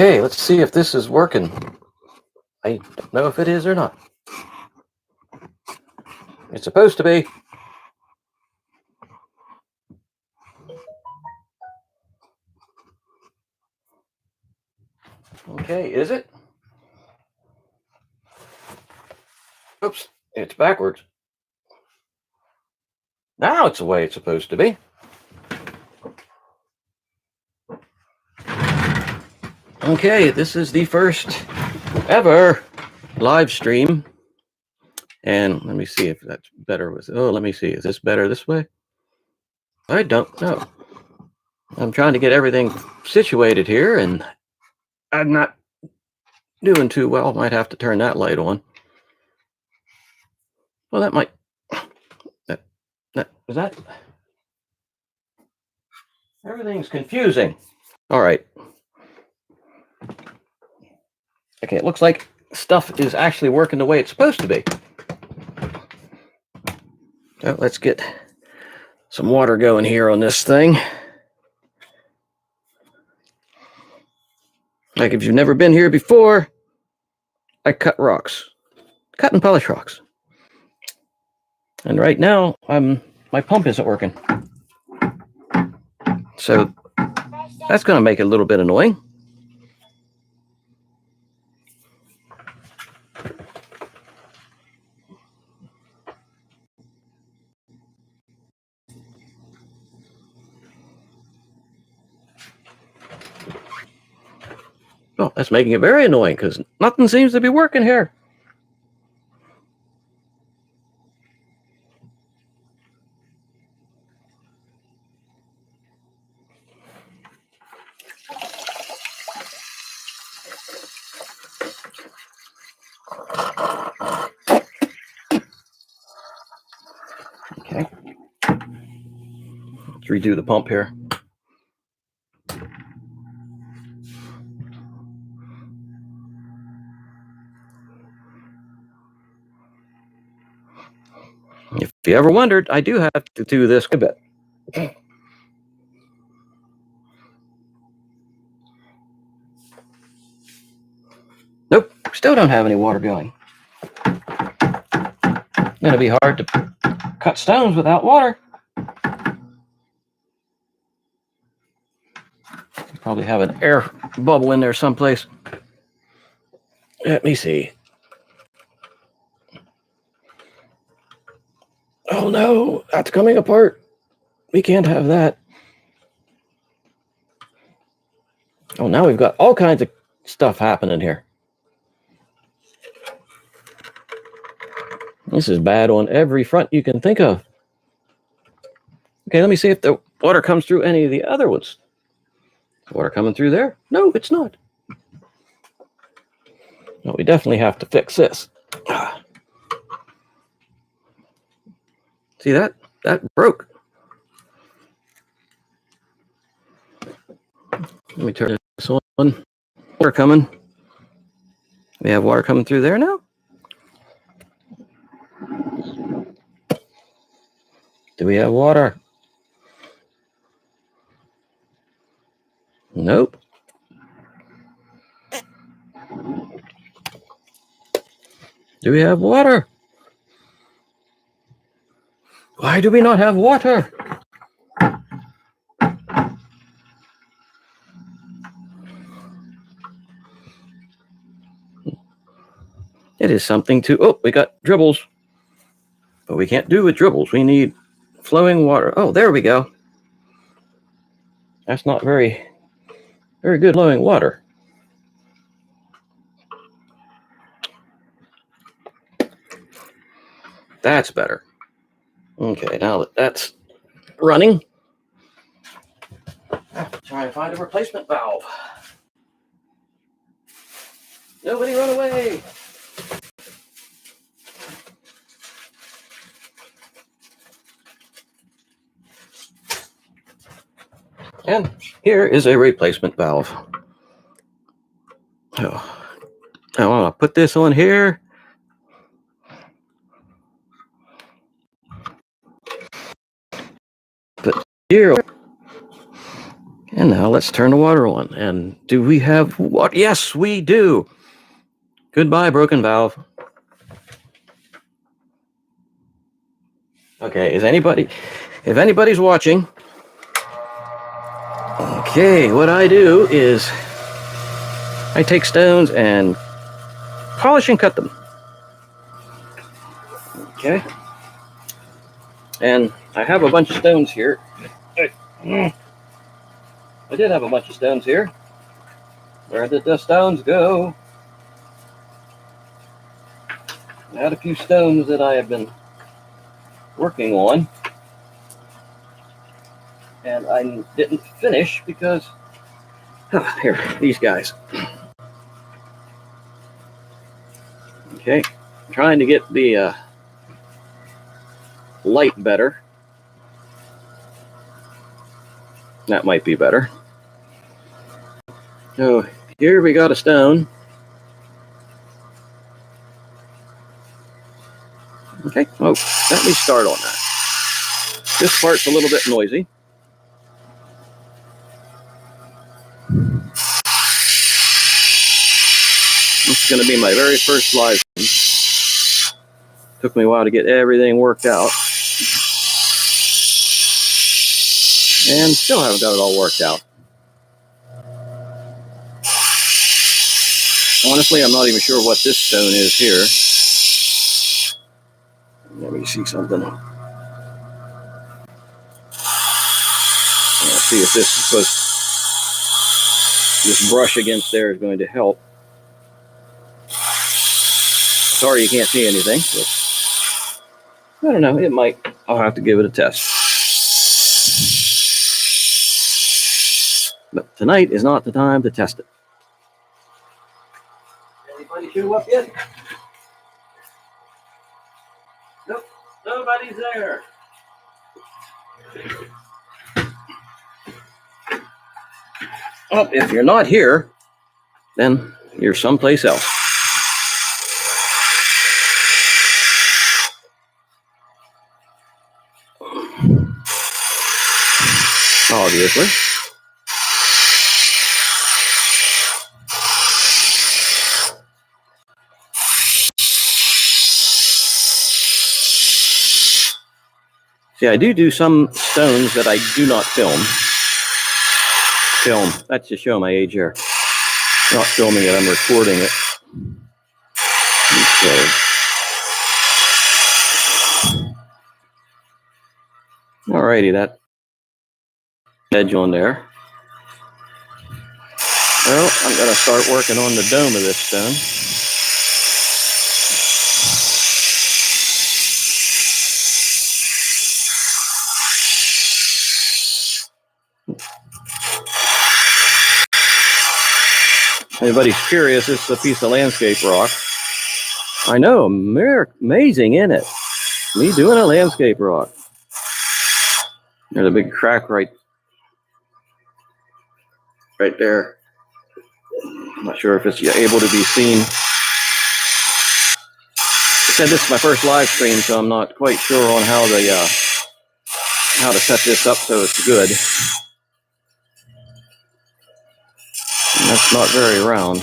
Okay, let's see if this is working. I don't know if it is or not. It's supposed to be. Okay, is it? Oops, it's backwards. Now it's the way it's supposed to be. Okay, this is the first ever live stream. And let me see if that's better with, oh, let me see. Is this better this way? I don't know. I'm trying to get everything situated here and I'm not doing too well. Might have to turn that light on. Well, that might, is that? Everything's confusing. All right. Okay, it looks like stuff is actually working the way it's supposed to be. So let's get some water going here on this thing. Like if you've never been here before, I cut rocks. Cut and polish rocks. And right now, my pump isn't working. So that's going to make it a little bit annoying. Well, that's making it very annoying because nothing seems to be working here. Okay. Let's redo the pump here. If you ever wondered, I do have to do this a bit. Nope, still don't have any water going. It's going to be hard to cut stones without water. Probably have an air bubble in there someplace. Let me see. Oh no, that's coming apart. We can't have that. Oh, now we've got all kinds of stuff happening here. This is bad on every front you can think of. Okay, let me see if the water comes through any of the other ones. Water coming through there? No, it's not. No, we definitely have to fix this. See that? That broke. Let me turn this on. Water coming. We have water coming through there now? Do we have water? Nope. Do we have water? Why do we not have water? It is something to, oh, we got dribbles. But we can't do with dribbles. We need flowing water. Oh, there we go. That's not very good flowing water. That's better. Okay, now that that's running, I have to try and find a replacement valve. Nobody run away. And here is a replacement valve. Oh, I want to put this on here. Put here. And now let's turn the water on. And do we have what? Yes, we do. Goodbye, broken valve. Okay, if anybody's watching, okay, what I do is I take stones and polish and cut them. Okay. And I have a bunch of stones here. I did have a bunch of stones here. Where did the stones go? I had a few stones that I have been working on. And I didn't finish because, here, these guys. Okay, I'm trying to get the light better. That might be better. So here we got a stone. Okay, oh, let me start on that. This part's a little bit noisy. This is going to be my very first live stream. Took me a while to get everything worked out. And still haven't got it all worked out. Honestly, I'm not even sure what this stone is here. Let me see something. Let's see if this brush against there is going to help. Sorry you can't see anything. But I don't know, it might. I'll have to give it a test. But tonight is not the time to test it. Anybody show up yet? Nope, nobody's there. Well, if you're not here, then you're someplace else. Obviously. See, I do some stones that I do not film. That's to show my age here. Not filming it, I'm recording it. Okay. Alrighty, that edge on there. Well, I'm going to start working on the dome of this stone. Anybody's curious, this is a piece of landscape rock. I know, amazing, isn't it? Me doing a landscape rock. There's a big crack right there. I'm not sure if it's able to be seen. I said this is my first live stream, so I'm not quite sure on how to set this up so it's good. And that's not very round.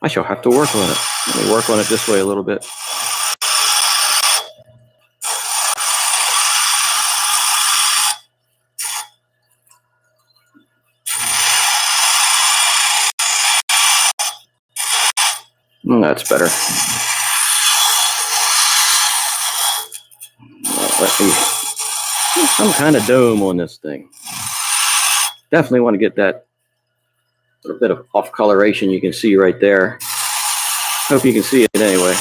I shall have to work on it. Let me work on it this way a little bit. That's better. Let me some kind of dome on this thing. Definitely want to get that little bit of off coloration you can see right there. Hope you can see it anyway.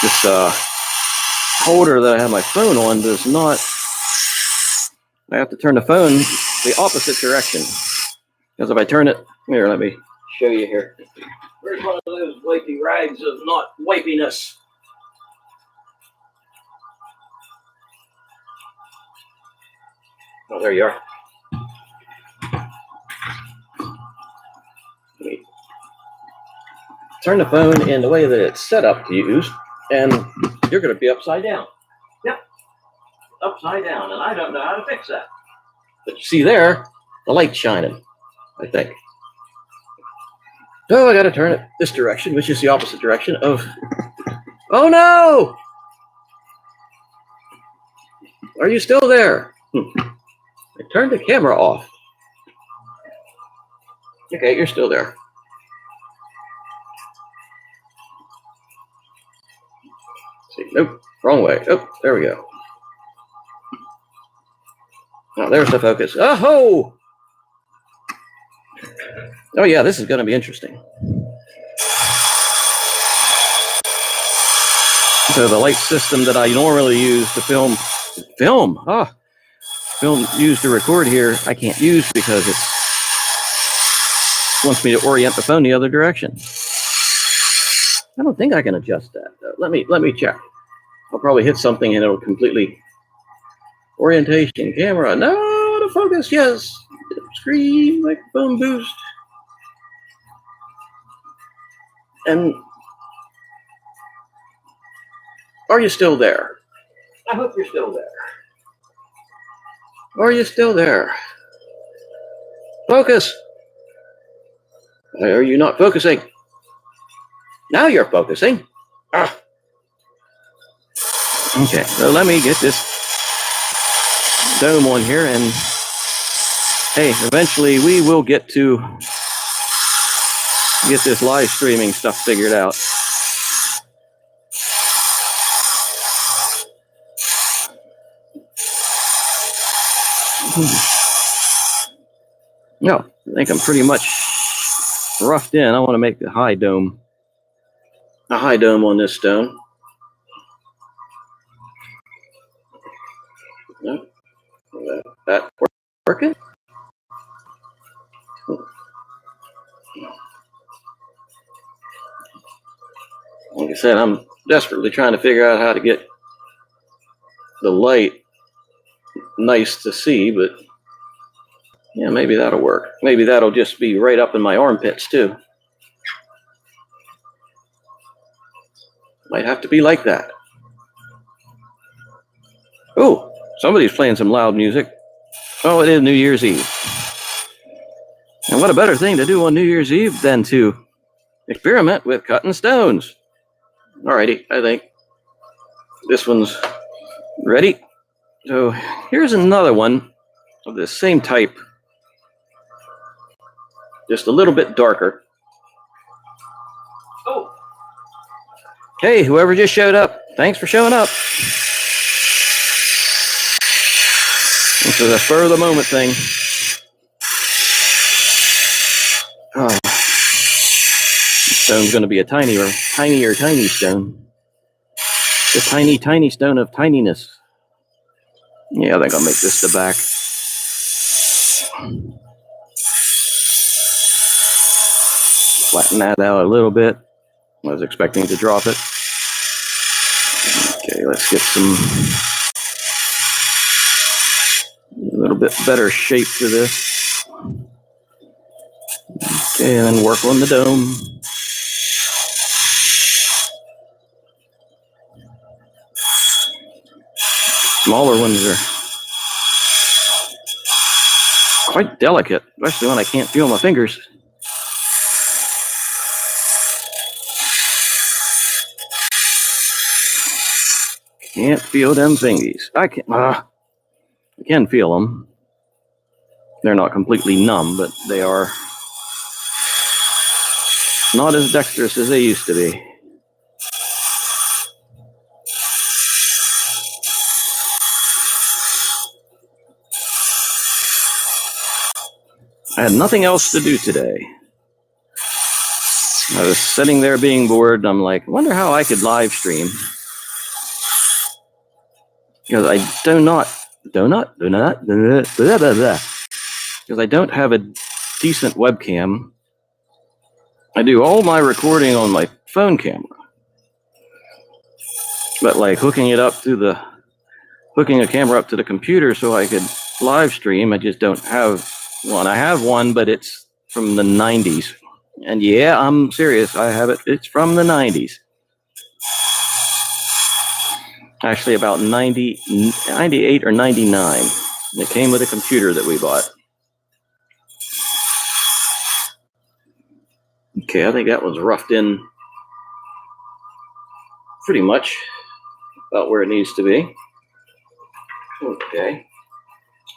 This holder that I have my phone on does not. I have to turn the phone the opposite direction. Because if I turn it, here, let me show you here. Where's one of those wipey rags of not wipiness? Oh, there you are. Let me turn the phone in the way that it's set up to use, and you're going to be upside down. Yep, upside down, and I don't know how to fix that. But you see there, the light's shining, I think. So I got to turn it this direction, which is the opposite direction of... Oh no! Are you still there? I turned the camera off. Okay, you're still there. See, nope, wrong way. Oh, there we go. Oh, there's the focus. Oh! Oh yeah, this is going to be interesting. So the light system that I normally use to film used to record here, I can't use because it wants me to orient the phone the other direction. I don't think I can adjust that though. Let me check. I'll probably hit something and it'll completely orientation, camera, no, the focus, yes, screen, microphone boost, and are you still there? I hope you're still there. Are you still there? Focus. Why are you not focusing? Now you're focusing. Ah. Okay, so let me get this dome on here, and hey, eventually we will get to get this live streaming stuff figured out. No, I think I'm pretty much roughed in. I want to make a high dome on this stone. No, that working? Like I said, I'm desperately trying to figure out how to get the light nice to see, but yeah, maybe that'll work. Maybe that'll just be right up in my armpits too. Might have to be like that. Oh, somebody's playing some loud music. Oh, it is New Year's Eve. And what a better thing to do on New Year's Eve than to experiment with cutting stones. Alrighty, I think this one's ready. So here's another one of the same type, just a little bit darker. Oh. Hey, whoever just showed up, thanks for showing up. This is a spur of the moment thing. Oh. This stone's going to be a tinier tiny stone. The tiny stone of tininess. Yeah, I think I'll make this the back. Flatten that out a little bit. I was expecting to drop it. Okay, let's get a little bit better shape to this. Okay, and then work on the dome. Smaller ones are quite delicate, especially when I can't feel my fingers. Can't feel them fingies. I can feel them. They're not completely numb, but they are not as dexterous as they used to be. I had nothing else to do today. I was sitting there being bored, and I'm like, I wonder how I could live stream. Because I because I don't have a decent webcam. I do all my recording on my phone camera. But like hooking a camera up to the computer so I could live stream, I just don't have one. I have one, but it's from the 90s. And yeah, I'm serious. I have it. It's from the 90s. Actually, about 98 or 99. It came with a computer that we bought. Okay, I think that one's roughed in pretty much about where it needs to be. Okay.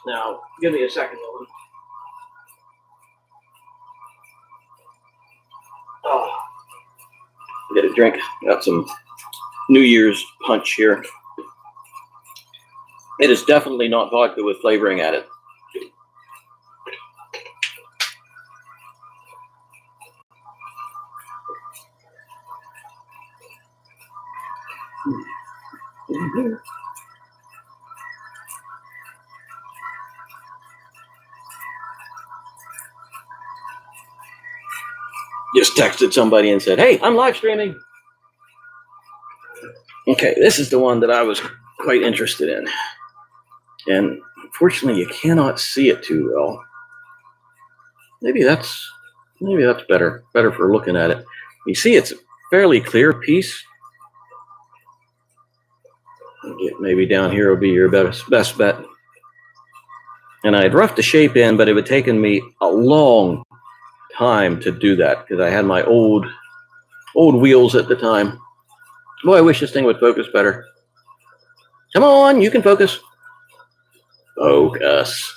Now, give me a second, Logan. Oh, get a drink. Got some New Year's punch here. It is definitely not vodka with flavoring added. Just texted somebody and said, "Hey, I'm live streaming." Okay, this is the one that I was quite interested in. And unfortunately, you cannot see it too well. Maybe that's better for looking at it. You see, it's a fairly clear piece. Maybe down here will be your best bet. And I'd roughed the shape in, but it would have taken me a long time to do that because I had my old wheels at the time. Boy, I wish this thing would focus better. Come on, you can focus. Focus.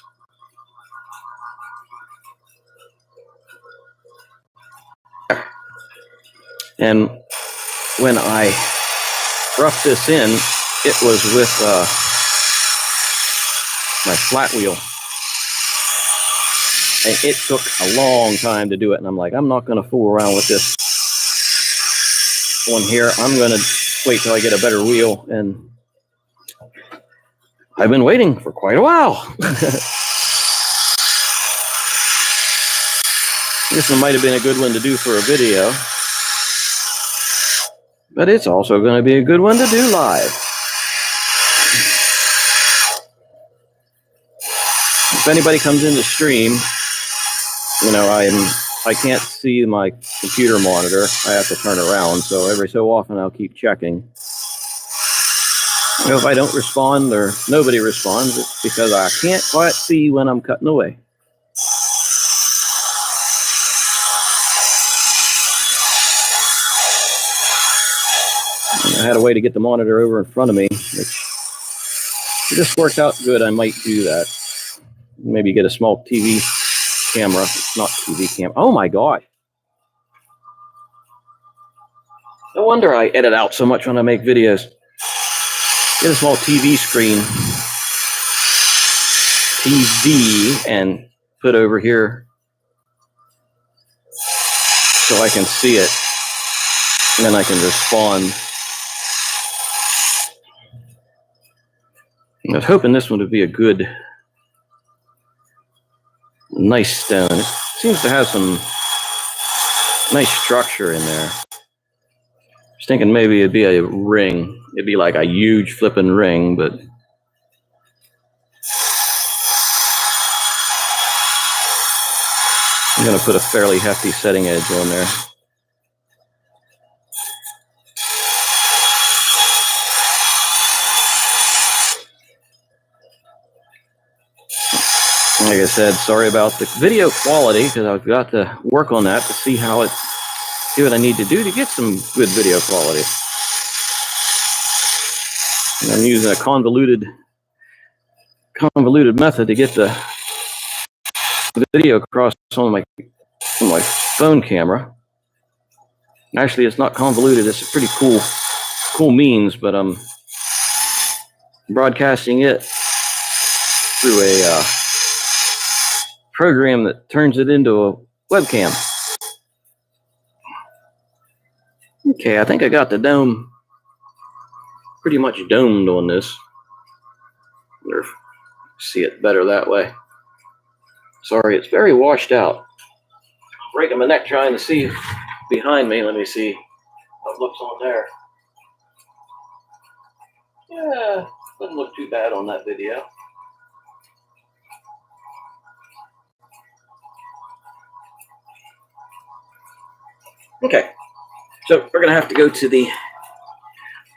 And when I roughed this in, it was with my flat wheel. And it took a long time to do it. And I'm like, I'm not going to fool around with this one here. I'm going to wait till I get a better wheel. And I've been waiting for quite a while. This one might have been a good one to do for a video. But it's also going to be a good one to do live. If anybody comes in to stream, you know, I can't see my computer monitor. I have to turn around, so every so often I'll keep checking. You know, if I don't respond or nobody responds, it's because I can't quite see when I'm cutting away. I had a way to get the monitor over in front of me, which just worked out good. I might do that. Maybe get a small TV camera. Not TV camera. Oh my God. No wonder I edit out so much when I make videos. Get a small TV screen. TV and put over here so I can see it. And then I can respond. I was hoping this one would be a good, nice stone. It seems to have some nice structure in there. I was thinking maybe it'd be a ring. It'd be like a huge flipping ring, but I'm going to put a fairly hefty setting edge on there. Like I said, sorry about the video quality because I've got to work on that to see what I need to do to get some good video quality. And I'm using a convoluted method to get the video across on my phone camera. Actually, it's not convoluted. It's a pretty cool means, but I'm broadcasting it through a program that turns it into a webcam. Okay, I think I got the dome pretty much domed on this. Or see it better that way. Sorry, it's very washed out. Breaking my neck trying to see behind me. Let me see how it looks on there. Yeah, doesn't look too bad on that video. Okay, so we're going to have to go to the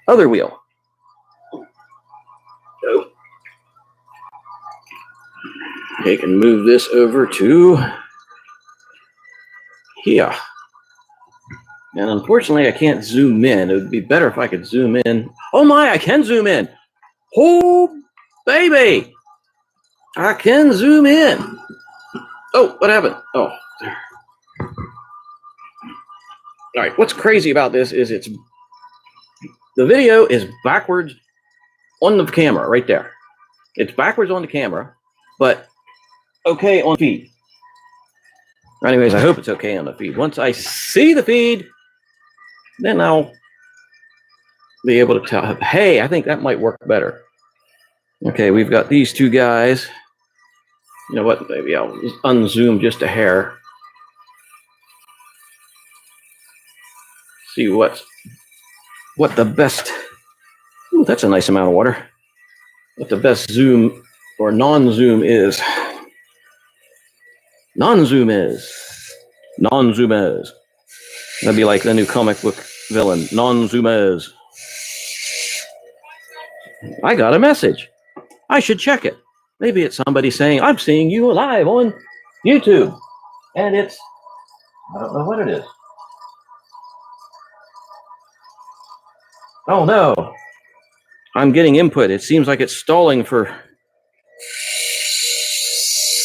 other wheel. So, I can move this over to here. And unfortunately, I can't zoom in. It would be better if I could zoom in. Oh my, I can zoom in. Oh, baby. I can zoom in. Oh, what happened? Oh, there. All right, what's crazy about this is the video is backwards on the camera right there. It's backwards on the camera, but okay on feed. Anyways, I hope it's okay on the feed. Once I see the feed, then I'll be able to tell, hey, I think that might work better. Okay, we've got these two guys. You know what? Maybe I'll unzoom just a hair. See what the best. Ooh, that's a nice amount of water. What the best zoom or non-zoom is. Non-zoom is. That'd be like the new comic book villain. Non-zoomers. I got a message. I should check it. Maybe it's somebody saying, I'm seeing you live on YouTube. And it's, I don't know what it is. Oh no. I'm getting input. It seems like it's stalling for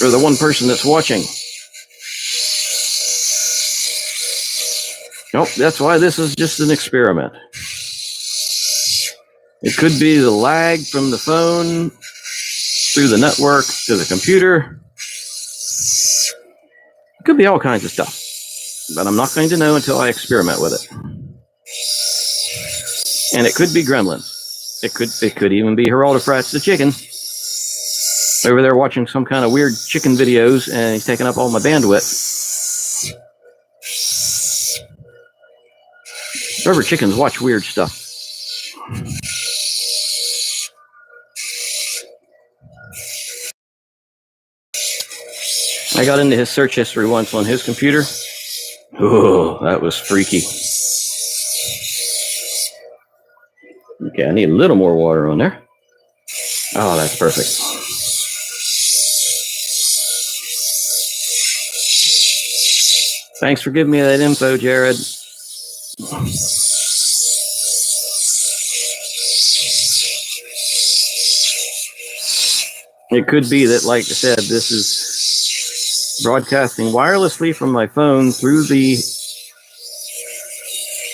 the one person that's watching. Nope, that's why this is just an experiment. It could be the lag from the phone through the network to the computer. It could be all kinds of stuff, but I'm not going to know until I experiment with it. And it could be gremlins. It could even be Geraldo Frats the chicken over there watching some kind of weird chicken videos, and he's taking up all my bandwidth. Rubber chickens watch weird stuff. I got into his search history once on his computer. Oh, that was freaky. Okay, I need a little more water on there. Oh, that's perfect. Thanks for giving me that info, Jared. It could be that, like I said, this is broadcasting wirelessly from my phone through the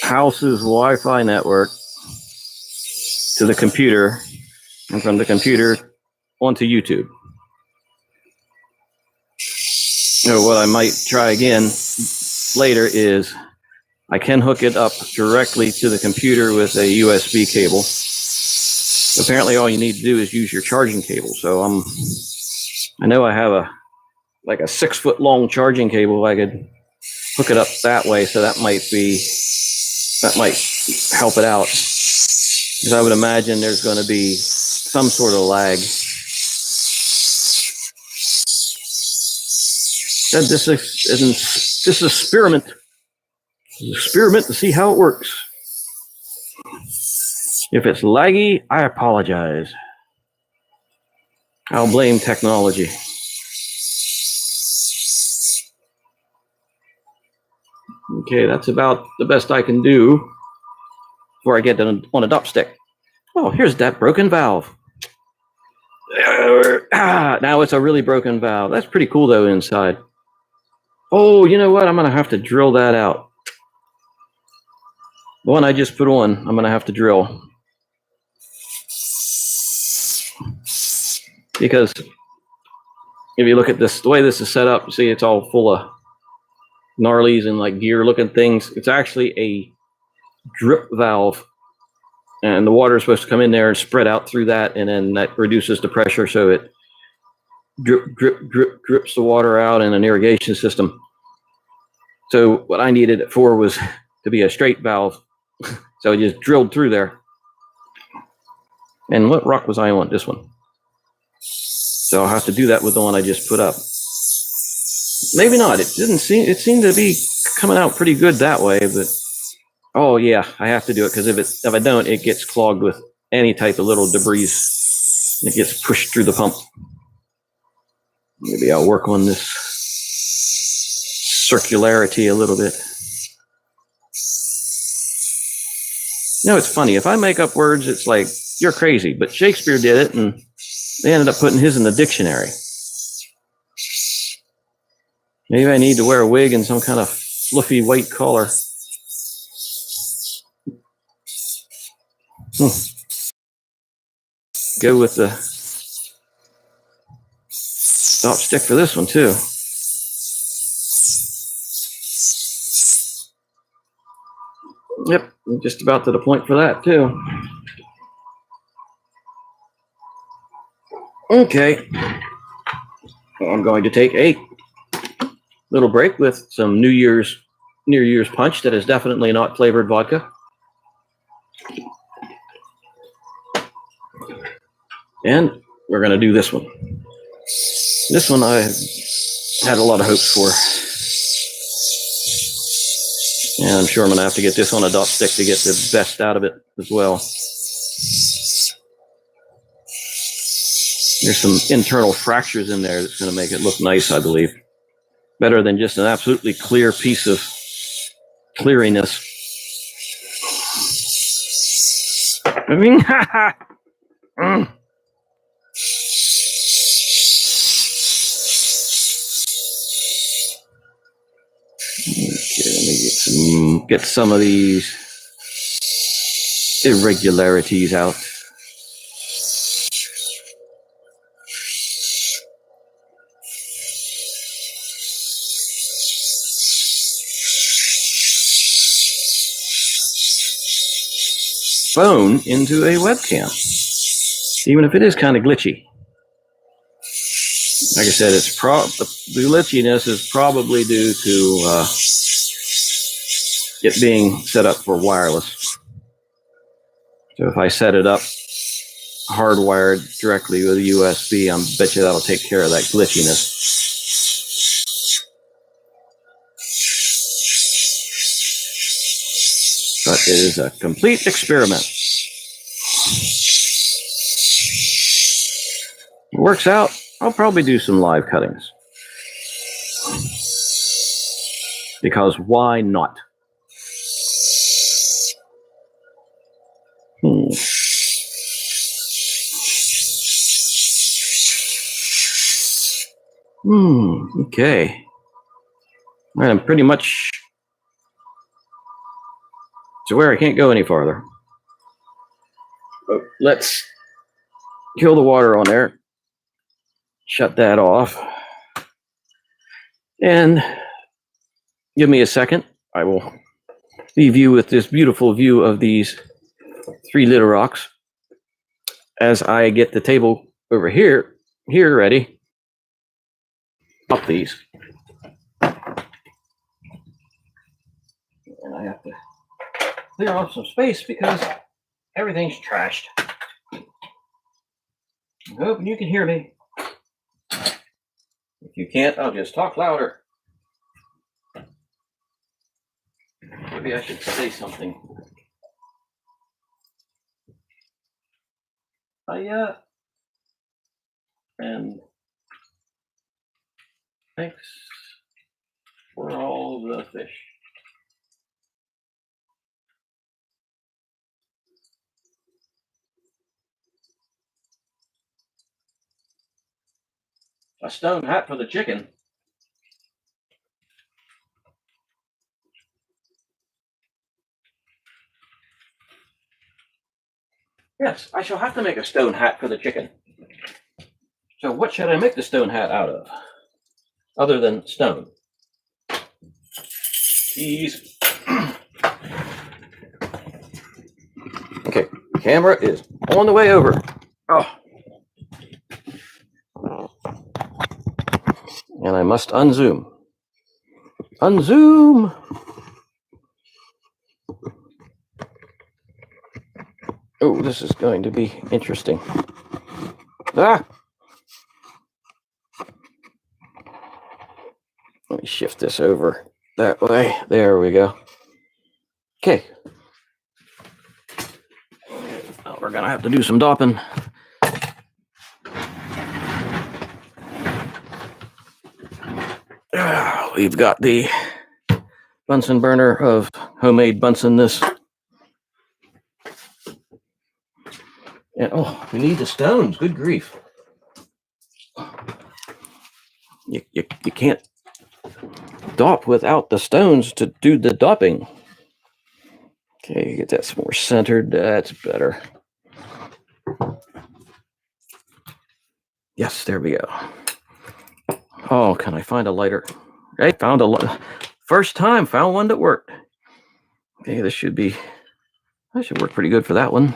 house's Wi-Fi network to the computer, and from the computer onto YouTube. So what I might try again later is I can hook it up directly to the computer with a USB cable. Apparently all you need to do is use your charging cable. So I know I have a 6-foot long charging cable. I could hook it up that way, so that might help it out. Because I would imagine there's going to be some sort of lag. And this is an experiment. An experiment to see how it works. If it's laggy, I apologize. I'll blame technology. Okay, that's about the best I can do before I get on a dopstick. Oh, here's that broken valve. Now it's a really broken valve. That's pretty cool though inside. Oh, you know what? I'm going to have to drill that out. The one I just put on, I'm going to have to drill. Because if you look at this, the way this is set up, see it's all full of gnarlies and like gear looking things. It's actually a drip valve. And the water is supposed to come in there and spread out through that, and then that reduces the pressure, so it drips the water out in an irrigation system. So what I needed it for was to be a straight valve. So I just drilled through there. And what rock was I on? This one. So I'll have to do that with the one I just put up. Maybe not. It seemed to be coming out pretty good that way, but oh yeah, I have to do it, because if I don't, it gets clogged with any type of little debris. It gets pushed through the pump. Maybe I'll work on this circularity a little bit. You know, it's funny. If I make up words, it's like, you're crazy. But Shakespeare did it, and they ended up putting his in the dictionary. Maybe I need to wear a wig and some kind of fluffy white collar. Go with the stop stick for this one, too. Yep, I'm just about to the point for that, too. Okay. Well, I'm going to take a little break with some New Year's punch that is definitely not flavored vodka. And we're going to do this one. This one I had a lot of hopes for. And I'm sure I'm going to have to get this on a dot stick to get the best out of it as well. There's some internal fractures in there that's going to make it look nice, I believe. Better than just an absolutely clear piece of cleariness. I mean, Okay, let me get some of these irregularities out. Phone into a webcam, even if it is kind of glitchy. Like I said, the glitchiness is probably due to it being set up for wireless. So if I set it up hardwired directly with a USB, I bet you that'll take care of that glitchiness. But it is a complete experiment. It works out, I'll probably do some live cuttings. Because why not? Okay. All right, I'm pretty much to where I can't go any farther. But let's kill the water on there. Shut that off. And give me a second. I will leave you with this beautiful view of these 3 little rocks as I get the table over here ready. Up these. And I have to clear off some space because everything's trashed. I'm hoping you can hear me. If you can't, I'll just talk louder. Maybe I should say something. And thanks for all the fish. A stone hat for the chicken. Yes, I shall have to make a stone hat for the chicken. So what should I make the stone hat out of? Other than stone. Keys. Okay, camera is on the way over. Oh. And I must unzoom. Unzoom! Oh, this is going to be interesting. Ah! Let me shift this over that way. There we go. Okay. Well, we're going to have to do some dopping. We've got the Bunsen burner of homemade Bunsen this. And oh, we need the stones. Good grief. You can't dop without the stones to do the dopping. Okay, get that more centered. That's better. Yes, there we go. Oh, can I find a lighter? I found a lighter. First time, found one that worked. Okay, that should work pretty good for that one.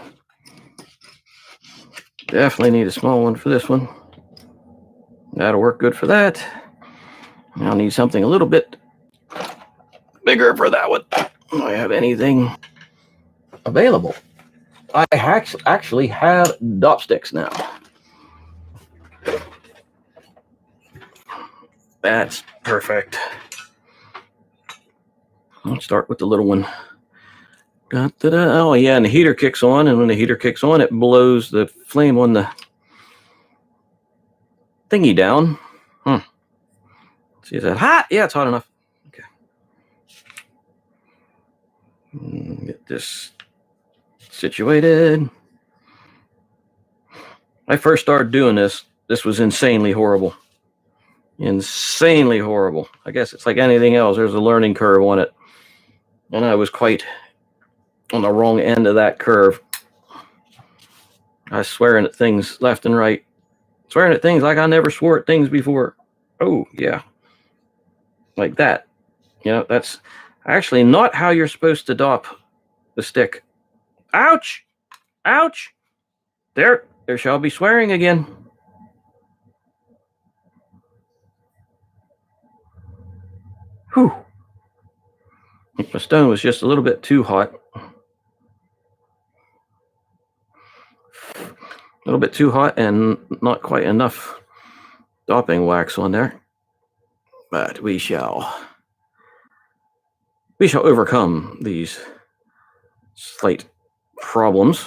Definitely need a small one for this one. That'll work good for that. I'll need something a little bit bigger for that one. Do I have anything available? I actually have dop sticks now. That's perfect. Let's start with the little one. Oh yeah, and the heater kicks on, and when the heater kicks on, it blows the flame on the thingy down. See, is that hot? Yeah, it's hot enough. Okay. Get this situated. I first started doing this. This was insanely horrible. Insanely horrible. I guess it's like anything else. There's a learning curve on it. And I was quite on the wrong end of that curve. I was swearing at things left and right. Swearing at things like I never swore at things before. Oh, yeah. Like that. You know, that's actually not how you're supposed to dop the stick. Ouch! Ouch! There shall be swearing again. Whew. The stone was just a little bit too hot. A little bit too hot and not quite enough dopping wax on there. But we shall overcome these slight problems.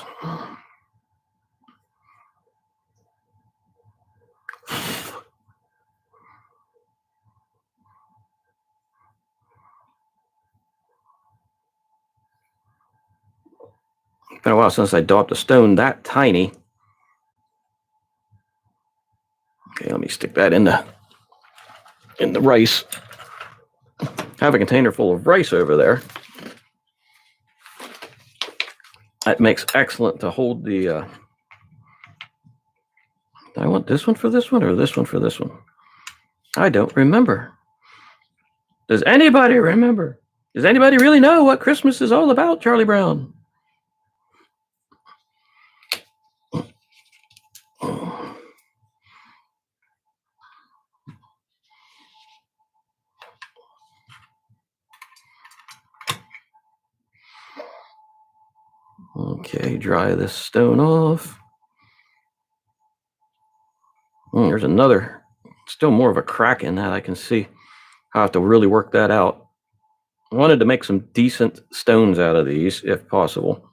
It's been a while since I dopped a stone that tiny. Okay, let me stick that in the rice. I have a container full of rice over there. That makes excellent to hold the. Do I want this one for this one or this one for this one? I don't remember. Does anybody remember? Does anybody really know what Christmas is all about, Charlie Brown? Okay, dry this stone off. There's another, still more of a crack in that I can see. I'll have to really work that out. I wanted to make some decent stones out of these, if possible.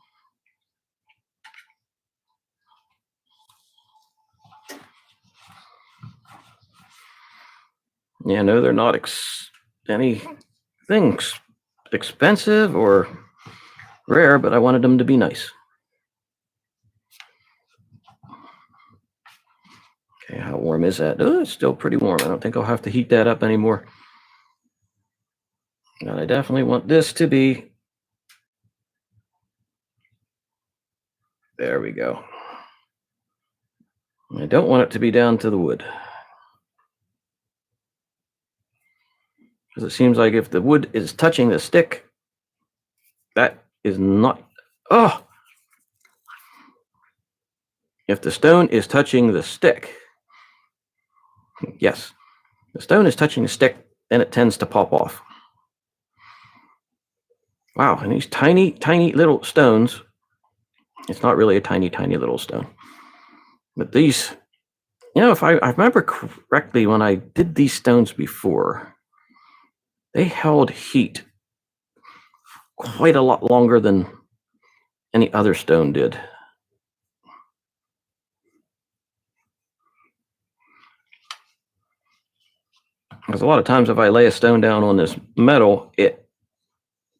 Yeah, no, they're not anything expensive or rare, but I wanted them to be nice. Okay, how warm is that? Oh, it's still pretty warm. I don't think I'll have to heat that up anymore. And I definitely want this to be. There we go. I don't want it to be down to the wood. Because it seems like if the wood is touching the stick, that is not. Oh! If the stone is touching the stick, yes, the stone is touching the stick, then it tends to pop off. Wow, and these tiny, tiny little stones, it's not really a tiny, tiny little stone. But these, you know, if I remember correctly, when I did these stones before, they held heat quite a lot longer than any other stone did. Because a lot of times if I lay a stone down on this metal, it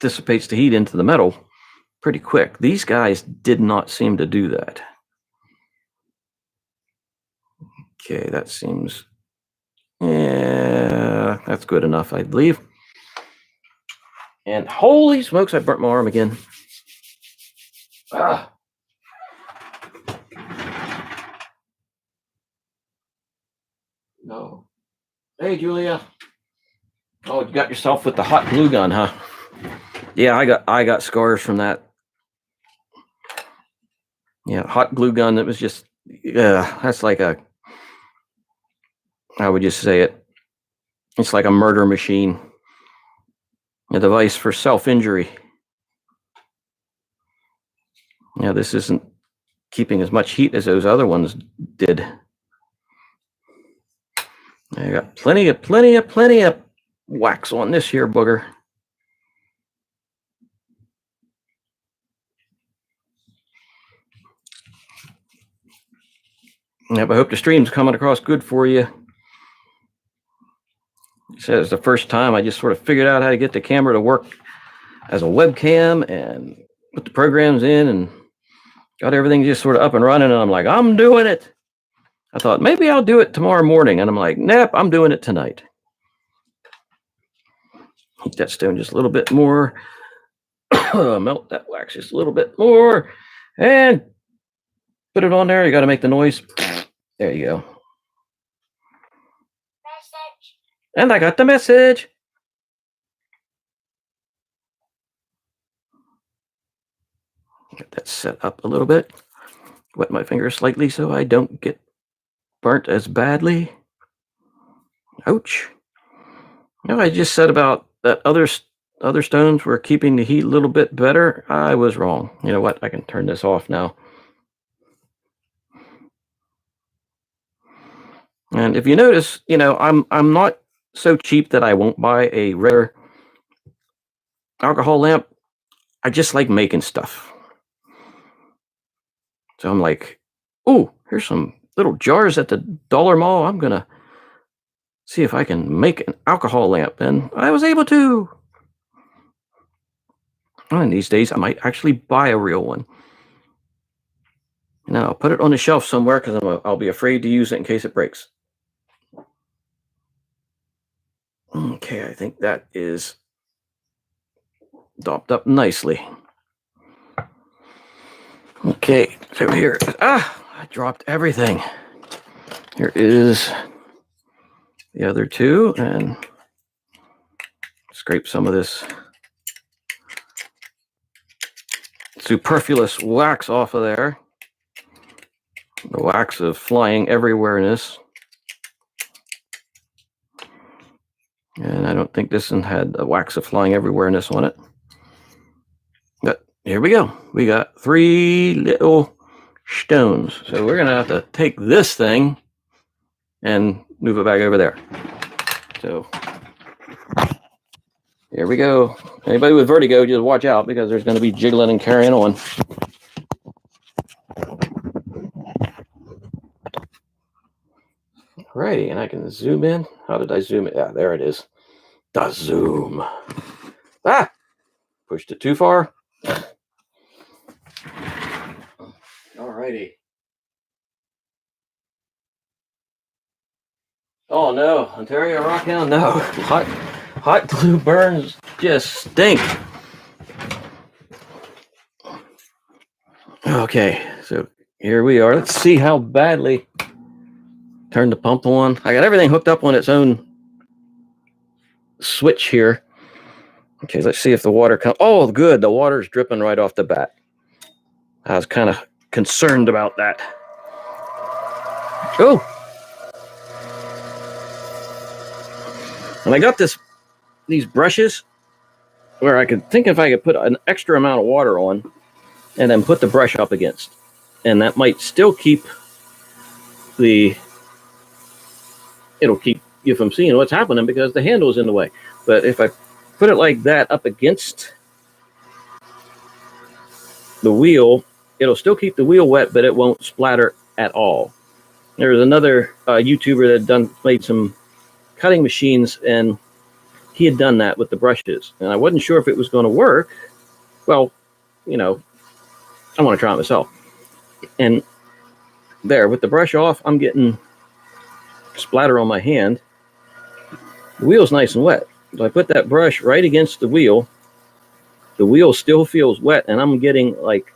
dissipates the heat into the metal pretty quick. These guys did not seem to do that. Okay, that seems, yeah, that's good enough, I believe. And holy smokes, I burnt my arm again. Ah. No. Hey, Julia. Oh, you got yourself with the hot glue gun, huh? Yeah, I got scars from that. Yeah, hot glue gun. That was just, that's like a, how would you say it? It's like a murder machine, a device for self-injury. Yeah, this isn't keeping as much heat as those other ones did. I got plenty of wax on this here booger. Yeah, but I hope the stream's coming across good for you. He said it's the first time I just sort of figured out how to get the camera to work as a webcam and put the programs in and got everything just sort of up and running. And I'm like, I'm doing it. I thought maybe I'll do it tomorrow morning. And I'm like, nope, I'm doing it tonight. Heat that stone just a little bit more. Melt that wax just a little bit more. And put it on there. You got to make the noise. There you go. Message. And I got the message. Get that set up a little bit. Wet my fingers slightly so I don't get burnt as badly. Ouch. No, I just said about that other stones were keeping the heat a little bit better. I was wrong. You know what? I can turn this off now. And if you notice, you know, I'm not so cheap that I won't buy a rare alcohol lamp. I just like making stuff. So I'm like, oh, here's some little jars at the Dollar Mall. I'm gonna see if I can make an alcohol lamp. And I was able to. And these days I might actually buy a real one. And I'll put it on the shelf somewhere because I'll be afraid to use it in case it breaks. Okay, I think that is dopped up nicely. Okay, so here, I dropped everything. Here is the other two, and scrape some of this superfluous wax off of there. The wax of flying everywhere-ness. And I don't think this one had a wax of flying everywhere-ness on it. But here we go. We got 3 little stones. So we're going to have to take this thing and move it back over there. So here we go. Anybody with vertigo, just watch out because there's going to be jiggling and carrying on. Alrighty, and I can zoom in. How did I zoom it? Yeah, there it is. The zoom. Ah! Pushed it too far. Alrighty. Oh no, Ontario Rockhound, no. Hot glue burns just stink. Okay, so here we are. Let's see how badly. Turn the pump on. I got everything hooked up on its own switch here. Okay, let's see if the water comes. Oh, good. The water's dripping right off the bat. I was kind of concerned about that. Oh. And I got these brushes where I could think if I could put an extra amount of water on and then put the brush up against. And that might still keep it'll keep you from seeing what's happening because the handle is in the way. But if I put it like that up against the wheel, it'll still keep the wheel wet, but it won't splatter at all. There's another YouTuber that made some cutting machines, and he had done that with the brushes, and I wasn't sure if it was going to work. Well, you know, I want to try it myself. And there, with the brush off, I'm getting splatter on my hand. The wheel's nice and wet. So I put that brush right against the wheel still feels wet, and I'm getting like,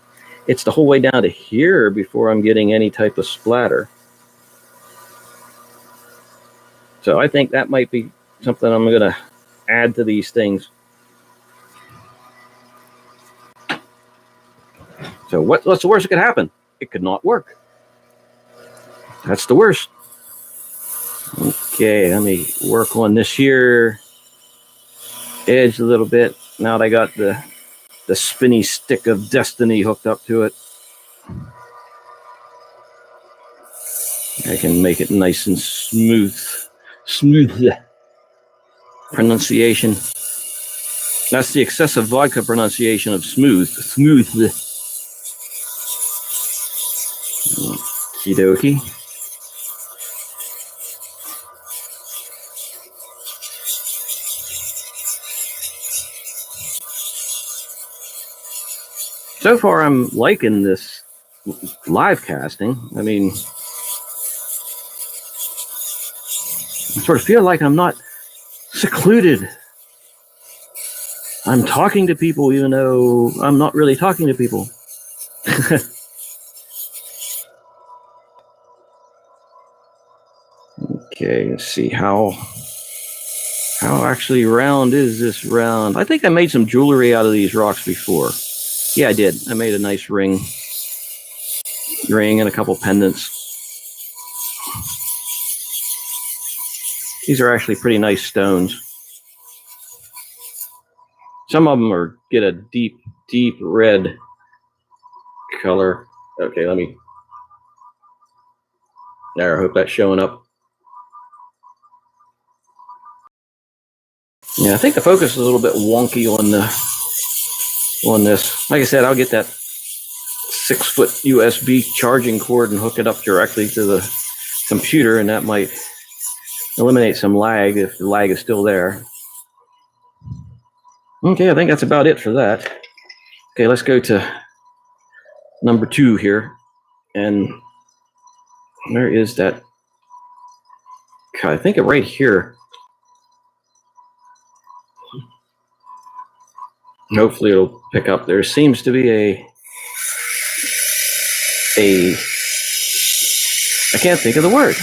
it's the whole way down to here before I'm getting any type of splatter. So I think that might be something I'm going to add to these things. So what's the worst that could happen? It could not work. That's the worst. Okay, let me work on this here edge a little bit. Now that I got the spinny stick of destiny hooked up to it, I can make it nice and smooth. Smooth pronunciation. That's the excessive vodka pronunciation of smooth. Smooth. Okie dokie. So far, I'm liking this live casting. I mean, I sort of feel like I'm not secluded. I'm talking to people even though I'm not really talking to people. Okay, let's see how actually round is this round. I think I made some jewelry out of these rocks before. Yeah, I did. I made a nice ring and a couple pendants. These are actually pretty nice stones. Some of them get a deep red color. Okay, let me. There, I hope that's showing up. Yeah, I think the focus is a little bit wonky on this. Like I said, I'll get that 6-foot USB charging cord and hook it up directly to the computer, and that might eliminate some lag if the lag is still there. Okay, I think that's about it for that. Okay, let's go to number 2 here. And where is that? I think it right here. Hopefully it'll pick up. There seems to be I can't think of the word.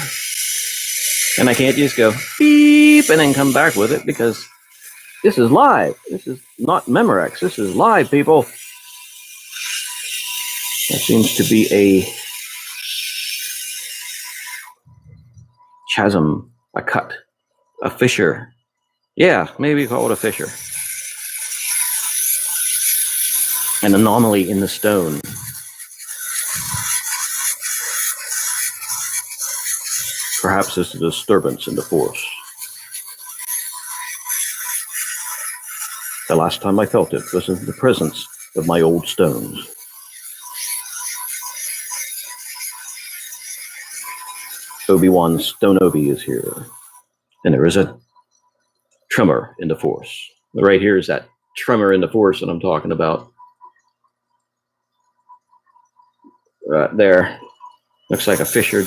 And I can't just go beep and then come back with it, because this is live. This is not Memorex. This is live, people. There seems to be a chasm, a cut, a fissure. Yeah, maybe call it a fissure. An anomaly in the stone. Perhaps it's a disturbance in the force. The last time I felt it was in the presence of my old stones. Obi-Wan Stoneby is here. And there is a tremor in the force. Right here is that tremor in the force that I'm talking about. Right there. Looks like a fissure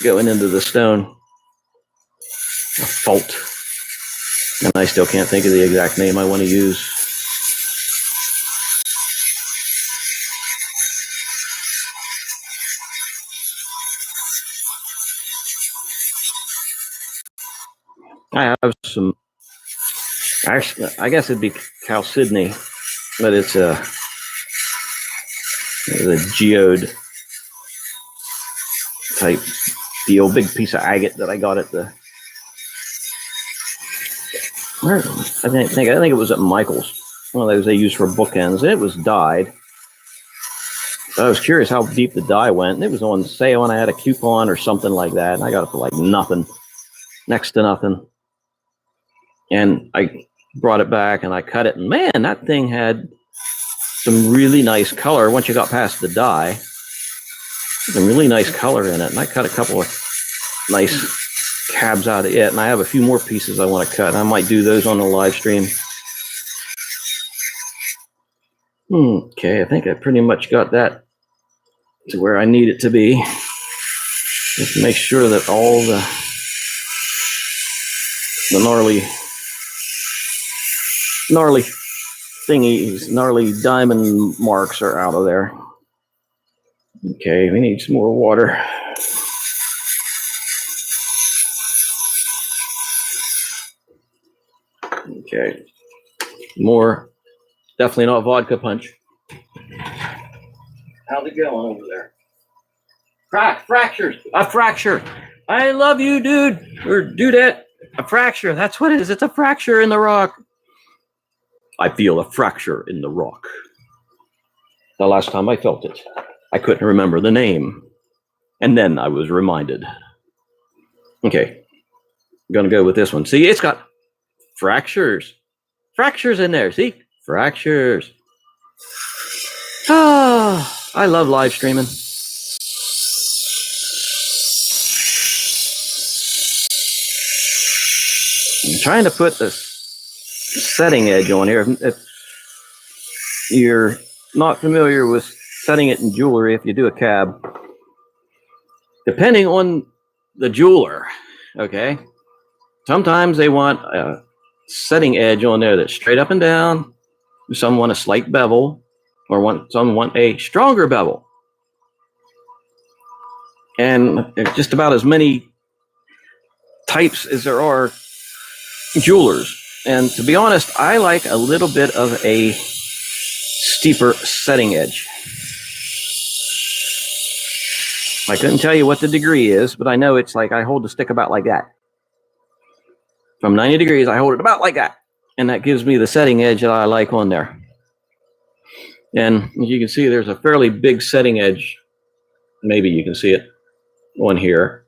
going into the stone. A fault. And I still can't think of the exact name I want to use. I have some, actually, I guess it'd be chalcedony, but it's a geode type deal, big piece of agate that I got at the, I think it was at Michael's, one of those they use for bookends, and it was dyed. I was curious how deep the dye went, and it was on sale, and I had a coupon or something like that, and I got it for like nothing, next to nothing. And I brought it back and I cut it, and man, that thing had some really nice color once you got past the dye. Some really nice color in it, and I cut a couple of nice cabs out of it, and I have a few more pieces I want to cut. I might do those on the live stream. Okay, I think I pretty much got that to where I need it to be. Just make sure that all the gnarly thingies, gnarly diamond marks are out of there. Okay, we need some more water. Okay, more, definitely not vodka punch. How's it going over there? Fractures, a fracture. I love you, dude, or dudette. A fracture, that's what it is. It's a fracture in the rock. I feel a fracture in the rock. The last time I felt it, I couldn't remember the name. And then I was reminded. Okay, I'm gonna go with this one. See, it's got fractures. Fractures in there, see? Fractures. Ah, I love live streaming. I'm trying to put this setting edge on here. If you're not familiar with setting it in jewelry, if you do a cab, depending on the jeweler, okay, sometimes they want a setting edge on there that's straight up and down. Some want a slight bevel, or some want a stronger bevel. And just about as many types as there are jewelers. And to be honest, I like a little bit of a steeper setting edge. I couldn't tell you what the degree is, but I know it's like I hold the stick about like that. From 90 degrees, I hold it about like that. And that gives me the setting edge that I like on there. And as you can see, there's a fairly big setting edge. Maybe you can see it on here.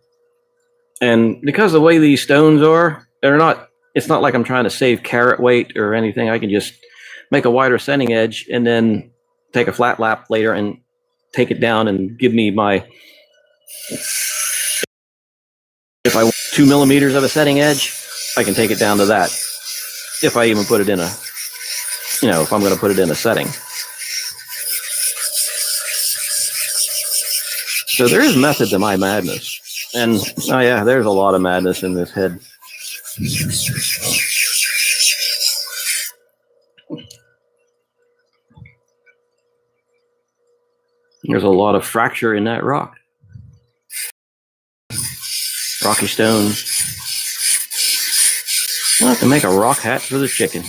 And because of the way these stones are, it's not like I'm trying to save carat weight or anything. I can just make a wider setting edge and then take a flat lap later and take it down and give me my, if I want 2 millimeters of a setting edge, I can take it down to that. If I even put it in a, if I'm going to put it in a setting. So there is method to my madness. And, oh yeah, there's a lot of madness in this head. There's a lot of fracture in that rock. Rocky stones. I'll have to make a rock hat for the chicken.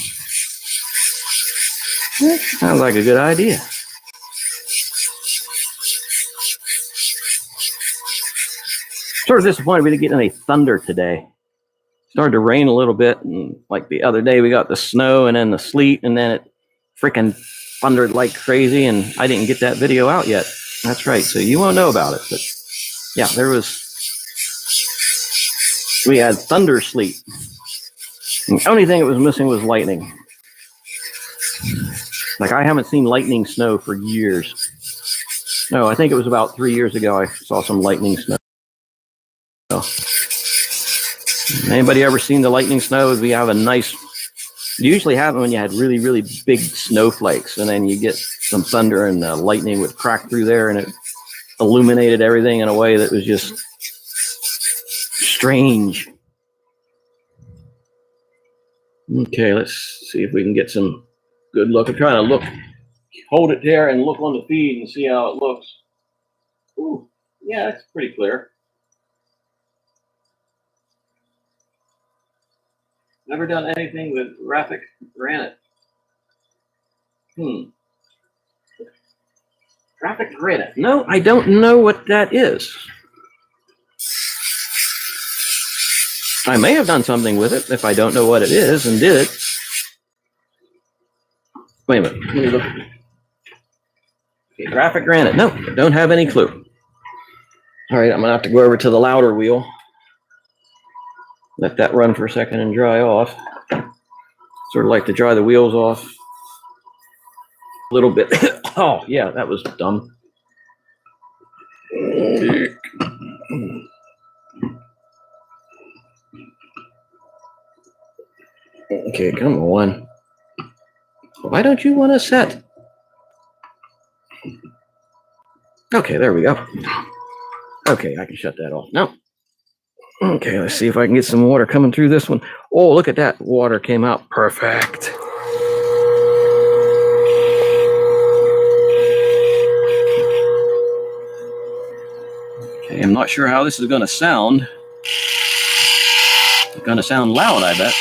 Sounds like a good idea. Sort of disappointed we didn't get any thunder today. Started to rain a little bit, and like the other day we got the snow and then the sleet, and then it freaking thundered like crazy, and I didn't get that video out yet. That's right, so you won't know about it. But yeah, we had thunder sleet. And the only thing it was missing was lightning. Like, I haven't seen lightning snow for years. No, I think it was about 3 years ago I saw some lightning snow. Anybody ever seen the lightning snow? We have you usually have it when you had really, really big snowflakes, and then you get some thunder and the lightning would crack through there, and it illuminated everything in a way that was just strange. Okay, let's see if we can get some good look. I'm trying to hold it there and look on the feed and see how it looks. Ooh, yeah, that's pretty clear. Never done anything with Graphite Granite. Graphite Granite. No, I don't know what that is. I may have done something with it if I don't know what it is and did it. Wait a minute. Let me look. Okay, Graphite Granite. No, don't have any clue. All right, I'm going to have to go over to the louder wheel. Let that run for a second and dry off. Sort of like to dry the wheels off a little bit. Oh, yeah, that was dumb. Okay, come on. Why don't you want to set? Okay, there we go. Okay, I can shut that off now. Okay, let's see if I can get some water coming through this one. Oh, look at that. Water came out perfect. Okay, I'm not sure how this is going to sound. It's going to sound loud, I bet.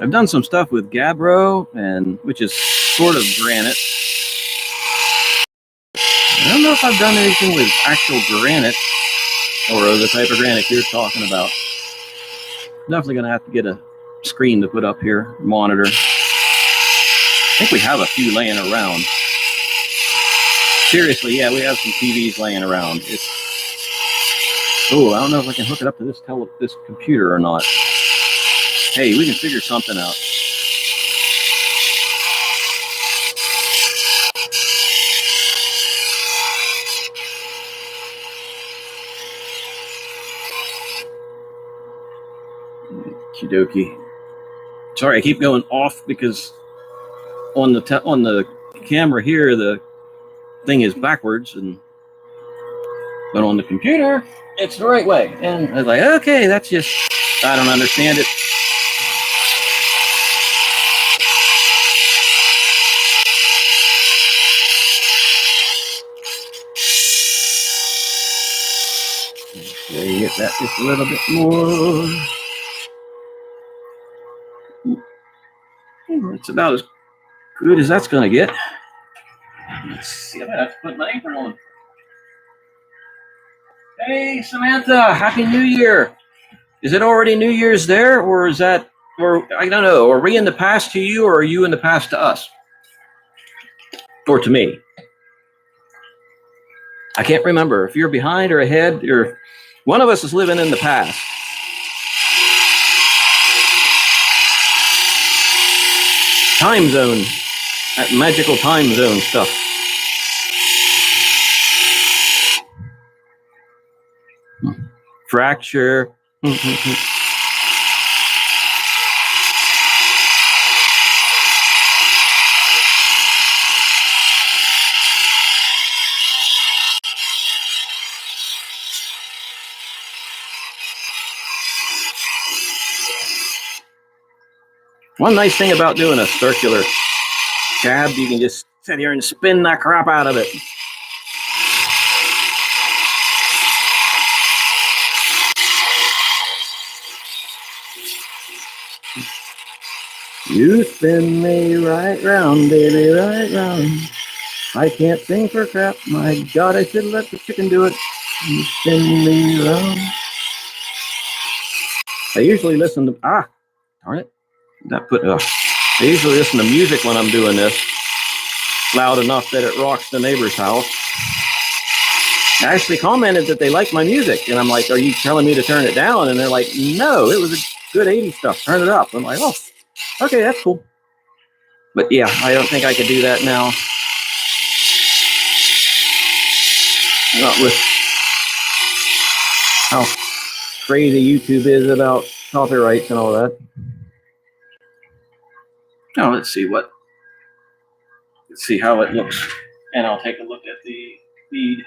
I've done some stuff with gabbro, which is sort of granite. I don't know if I've done anything with actual granite or the type of granite you're talking about. Definitely going to have to get a screen to put up here, monitor. I think we have a few laying around. Seriously, yeah, we have some TVs laying around. Oh, I don't know if I can hook it up to this computer or not. Hey, we can figure something out. Okie dokie. Sorry, I keep going off because on the camera here the thing is backwards, but on the computer it's the right way. And I was like, okay, that's just, I don't understand it. Okay, you get that just a little bit more. It's about as good as that's going to get. Let's see, I have to put my apron on. Hey, Samantha, Happy New Year. Is it already New Year's there, or is that, or I don't know, are we in the past to you, or are you in the past to us? Or to me? I can't remember if you're behind or ahead, or one of us is living in the past. Time zone, that magical time zone stuff. Fracture. One nice thing about doing a circular jab, you can just sit here and spin the crap out of it. You spin me right round, baby, right round. I can't sing for crap. My God, I should let the chicken do it. You spin me round. I usually listen to, darn it. I usually listen to music when I'm doing this, loud enough that it rocks the neighbor's house. I actually commented that they like my music, and I'm like, are you telling me to turn it down? And they're like, no, it was a good 80s stuff. Turn it up. I'm like, oh, okay, that's cool. But yeah, I don't think I could do that now. Not with how crazy YouTube is about copyrights and all that. Now let's see how it looks, and I'll take a look at the feed.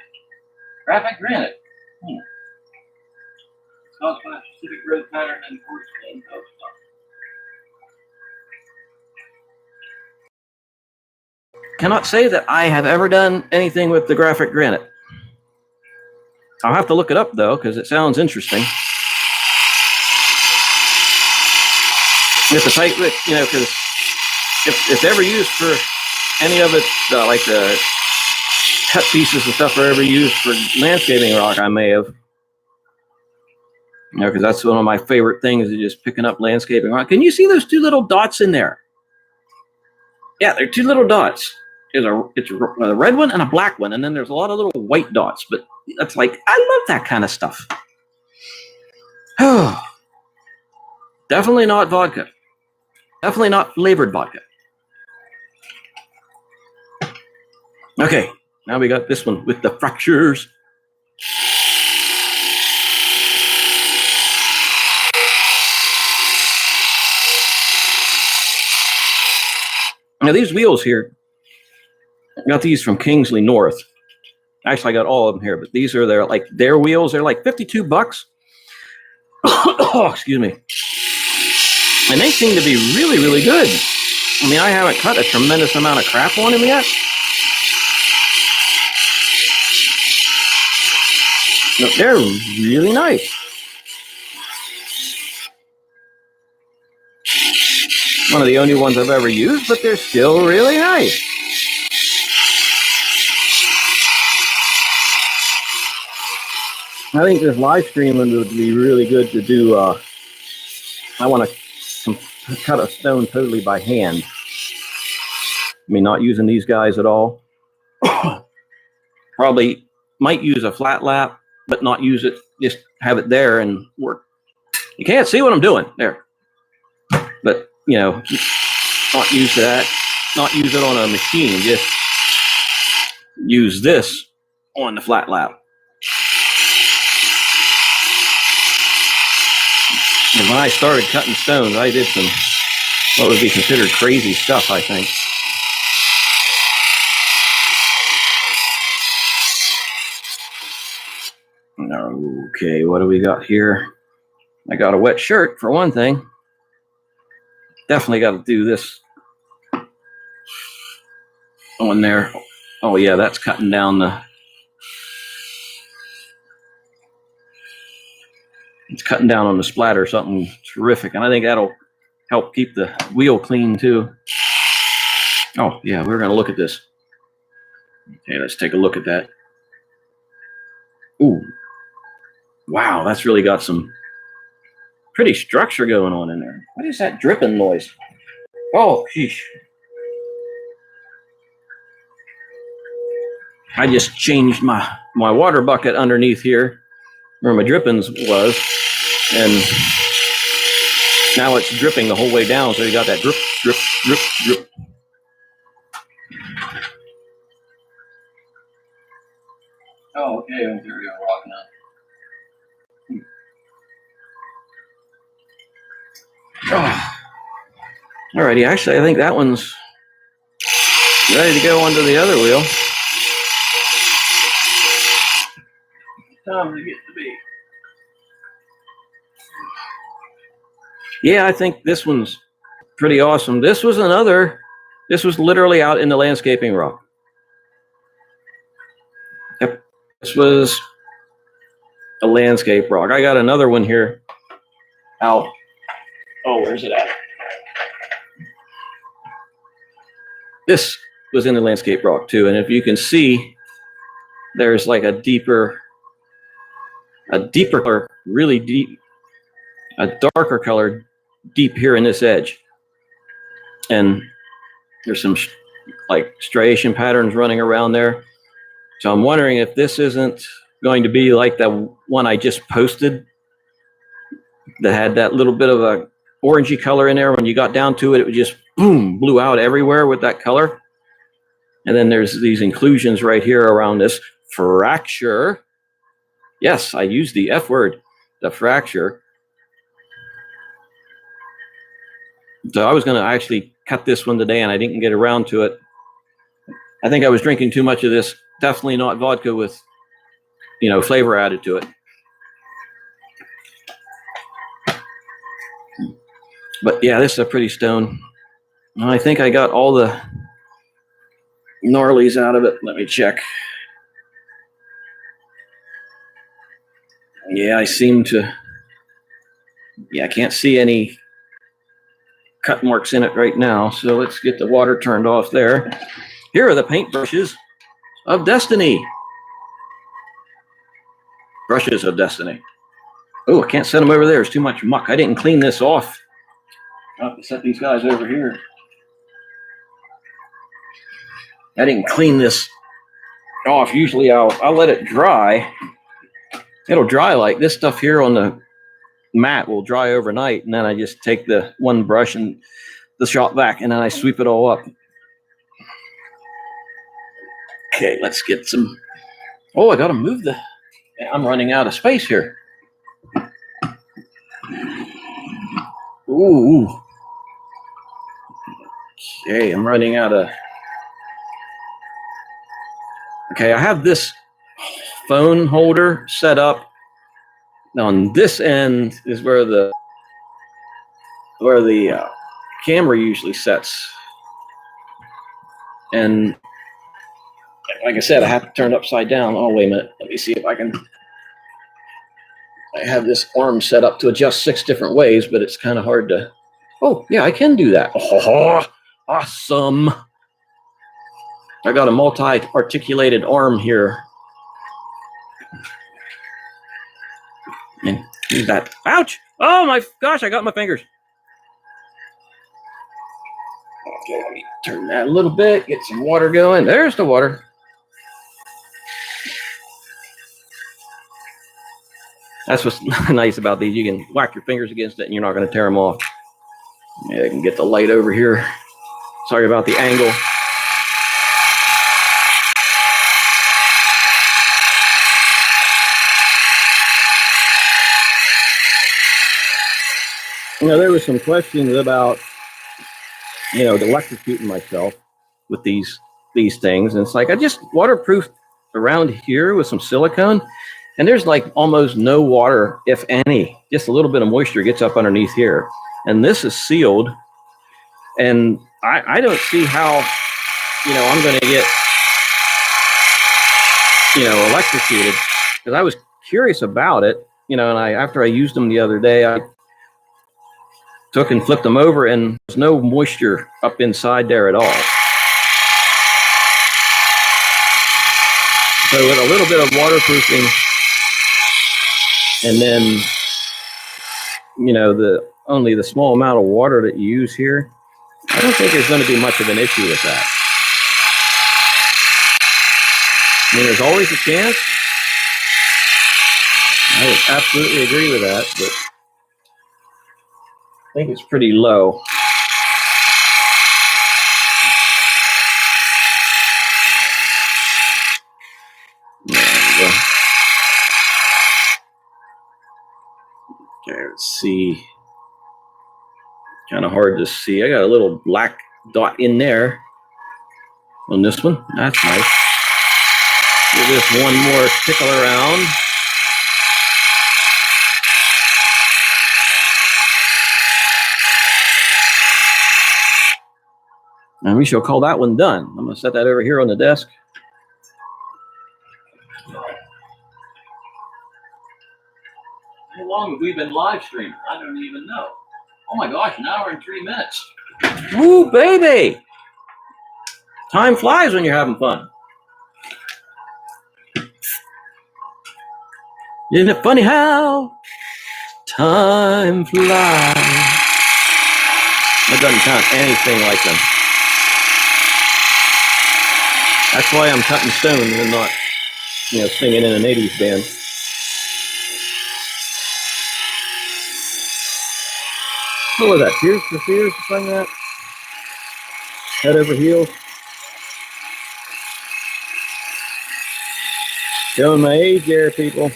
Graphite Granite. It's caused by a specific growth pattern and quartz vein stuff. Cannot say that I have ever done anything with the Graphite Granite. I'll have to look it up though, because it sounds interesting. With the type that, because if it's ever used for any of it, like the cut pieces and stuff are ever used for landscaping rock, I may have. Because that's one of my favorite things, is just picking up landscaping rock. Can you see those two little dots in there? Yeah, they're two little dots. It's a red one and a black one, and then there's a lot of little white dots. But that's like, I love that kind of stuff. Definitely not vodka. Definitely not flavored vodka. Okay, now we got this one with the fractures. Now these wheels here, I got these from Kingsley North. Actually, I got all of them here, but these are their wheels. They're like $52. Oh, excuse me. And they seem to be really, really good. I mean, I haven't cut a tremendous amount of crap on them yet. But they're really nice. One of the only ones I've ever used, but they're still really nice. I think this live streaming would be really good to do. I want to cut a stone totally by hand. I mean, not using these guys at all. Probably might use a flat lap, but not use it. Just have it there and work. You can't see what I'm doing there. But, you know, not use that. Not use it on a machine. Just use this on the flat lap. And when I started cutting stones, I did some what would be considered crazy stuff, I think. Okay, what do we got here? I got a wet shirt for one thing. Definitely got to do this on there. Oh yeah, that's cutting down the. It's cutting down on the splatter, something terrific, and I think that'll help keep the wheel clean too. Oh yeah, we're gonna look at this. Okay, let's take a look at that. Ooh, wow, that's really got some pretty structure going on in there. What is that dripping noise? Oh, sheesh. I just changed my water bucket underneath here where my drippings was, and now it's dripping the whole way down, so you got that drip, drip, drip, drip. Oh, okay, here we go, rocking up. Oh. Alrighty, actually, I think that one's ready to go onto the other wheel. Time to get to be. Yeah, I think this one's pretty awesome. This was literally out in the landscaping rock. Yep, this was a landscape rock. I got another one here out. Oh, where's it at? This was in the landscape rock too, and if you can see, there's like a deeper color, really deep, a darker color deep here in this edge, and there's some like striation patterns running around there. So I'm wondering if this isn't going to be like that one I just posted that had that little bit of a orangey color in there. When you got down to it, it would just boom, blew out everywhere with that color. And then there's these inclusions right here around this fracture. Yes, I used the F word, the fracture. So I was going to actually cut this one today, and I didn't get around to it. I think I was drinking too much of this. Definitely not vodka with, you know, flavor added to it. But yeah, this is a pretty stone. I think I got all the gnarlies out of it. Let me check. Yeah, I seem to. Yeah, I can't see any cut marks in it right now. So let's get the water turned off there. Here are the paintbrushes of destiny. Brushes of destiny. Oh, I can't set them over there. There's too much muck. I didn't clean this off. I'll have to set these guys over here. I didn't clean this off. Usually I'll let it dry. It'll dry like this stuff here on the mat will dry overnight, and then I just take the one brush and the shop vac, and then I sweep it all up. Okay, let's get some. Oh, I got to move the. I'm running out of space here. Ooh. Okay, I'm running out of. Okay, I have this phone holder set up. On this end is where the camera usually sets. And like I said, I have to turn it upside down. Oh, wait a minute. Let me see if I can. I have this arm set up to adjust 6 different ways, but it's kind of hard to. Oh, yeah, I can do that. Oh, awesome. I got a multi-articulated arm here. And use that. Ouch! Oh my gosh, I got my fingers. Okay, let me turn that a little bit, get some water going. There's the water. That's what's nice about these. You can whack your fingers against it and you're not going to tear them off. Yeah, I can get the light over here. Sorry about the angle. You know, there were some questions about, you know, electrocuting myself with these things. And it's like, I just waterproofed around here with some silicone. And there's like almost no water, if any. Just a little bit of moisture gets up underneath here. And this is sealed. And I don't see how, you know, I'm going to get, you know, electrocuted. Because I was curious about it, you know, and after I used them the other day, I took and flipped them over and there's no moisture up inside there at all. So with a little bit of waterproofing and then, you know, only the small amount of water that you use here, I don't think there's going to be much of an issue with that. I mean, there's always a chance. I would absolutely agree with that, but I think it's pretty low. Okay, let's see. Kind of hard to see. I got a little black dot in there on this one. That's nice. Give this one more tickle around. And we shall call that one done. I'm going to set that over here on the desk. How long have we been live streaming? I don't even know. Oh my gosh, an hour and 3 minutes. Woo, baby! Time flies when you're having fun. Isn't it funny how time flies? That doesn't sound anything like them. That's why I'm cutting stone and not, you know, singing in an 80s band. What was that? Tears for Fears or something like that? Head over heels. Showing my age there, people.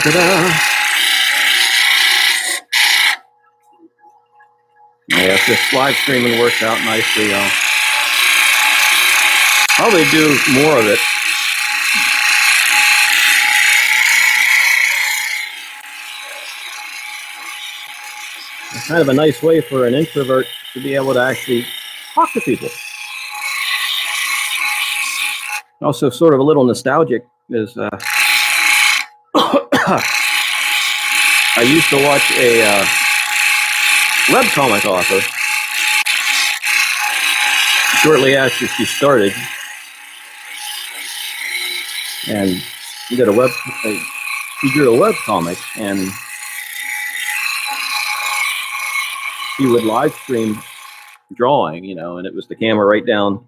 Da-da-da. Yeah, if this live streaming works out nicely, I'll probably do more of it. It's kind of a nice way for an introvert to be able to actually talk to people. Also, sort of a little nostalgic is I used to watch a webcomic author shortly after she started, and she did she drew a webcomic, and she would live stream drawing, you know, and it was the camera right down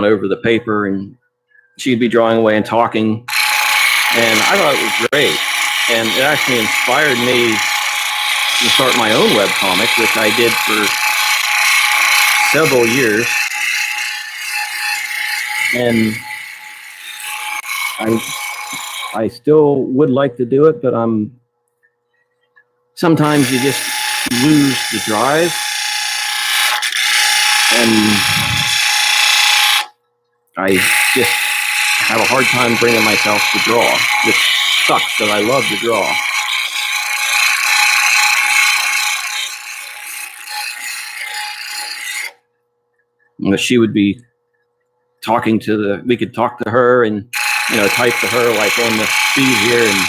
over the paper, and she'd be drawing away and talking, and I thought it was great, and it actually inspired me to start my own webcomic, which I did for several years, and I still would like to do it, but sometimes you just lose the drive, and I just have a hard time bringing myself to draw. It sucks because I love to draw. She would be talking to we could talk to her and, you know, type to her like on the feed here, and